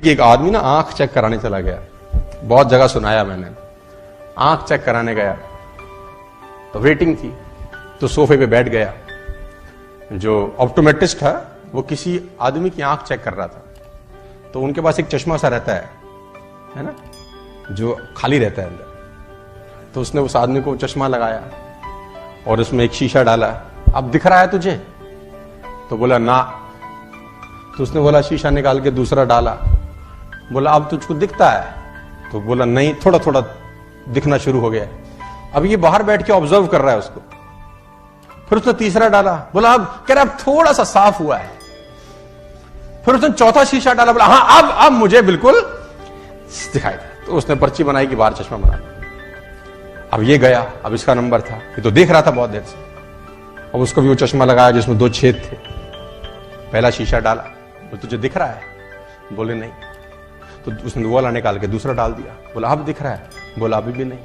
कि एक आदमी ना आंख चेक कराने चला गया, बहुत जगह सुनाया मैंने। आंख चेक कराने गया तो वेटिंग थी, तो सोफे पे बैठ गया। जो ऑप्टोमेट्रिस्ट है वो किसी आदमी की आंख चेक कर रहा था, तो उनके पास एक चश्मा सा रहता है ना, जो खाली रहता है अंदर। तो उसने उस आदमी को चश्मा लगाया और उसमें एक शीशा डाला। अब दिख रहा है तुझे? तो बोला ना। तो उसने बोला शीशा निकाल के दूसरा डाला। बोला अब तुझको दिखता है? तो बोला नहीं, थोड़ा थोड़ा दिखना शुरू हो गया। अब ये बाहर बैठ के ऑब्जर्व कर रहा है उसको। फिर उसने तीसरा डाला। बोला अब कह रहा अब थोड़ा सा साफ हुआ है। फिर उसने चौथा शीशा डाला। बोला हाँ अब मुझे बिल्कुल दिखाई दे। तो उसने पर्ची बनाई कि बाहर चश्मा बना। अब ये गया, अब इसका नंबर था, ये तो देख रहा था बहुत देर से। अब उसको भी वो चश्मा लगाया जिसमें 2 छेद थे। पहला शीशा डाला, तो तुझे दिख रहा है? बोले नहीं। तो उसने वो वाला निकाल के दूसरा डाल दिया। बोला अब दिख रहा है? बोला अभी भी नहीं।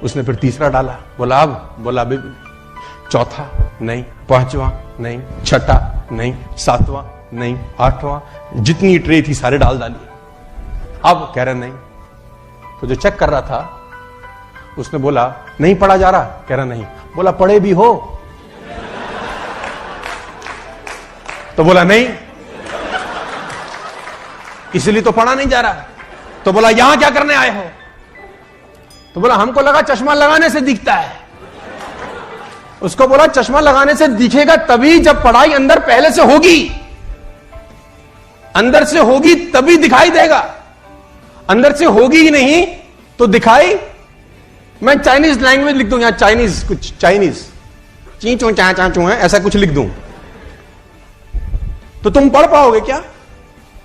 उसने फिर तीसरा डाला। बोला अब? बोला अभी भी नहीं। चौथा नहीं, पांचवा नहीं, छठा नहीं, सातवां नहीं, आठवां, जितनी ट्रे थी सारे डाल डालिए। अब कह रहा नहीं। तो जो चेक कर रहा था उसने बोला नहीं पढ़ा जा रहा? कह रहा नहीं। बोला पढ़े भी हो? तो बोला नहीं, इसलिए तो पढ़ा नहीं जा रहा। तो बोला यहां क्या करने आए हो? तो बोला हमको लगा चश्मा लगाने से दिखता है। उसको बोला चश्मा लगाने से दिखेगा तभी जब पढ़ाई अंदर पहले से होगी, अंदर से होगी तभी दिखाई देगा। अंदर से होगी ही नहीं तो दिखाई। मैं चाइनीज लैंग्वेज लिख दूं यहां, चाइनीज, कुछ चाइनीज ची चू चा चा चू है, ऐसा कुछ लिख दूं तो तुम पढ़ पाओगे क्या?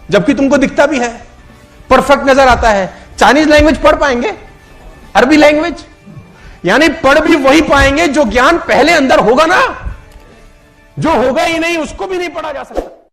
जबकि तुमको दिखता भी है, परफेक्ट नजर आता है। चाइनीज लैंग्वेज पढ़ पाएंगे? अरबी लैंग्वेज? यानी पढ़ भी वही पाएंगे जो ज्ञान पहले अंदर होगा ना। जो होगा ही नहीं उसको भी नहीं पढ़ा जा सकता।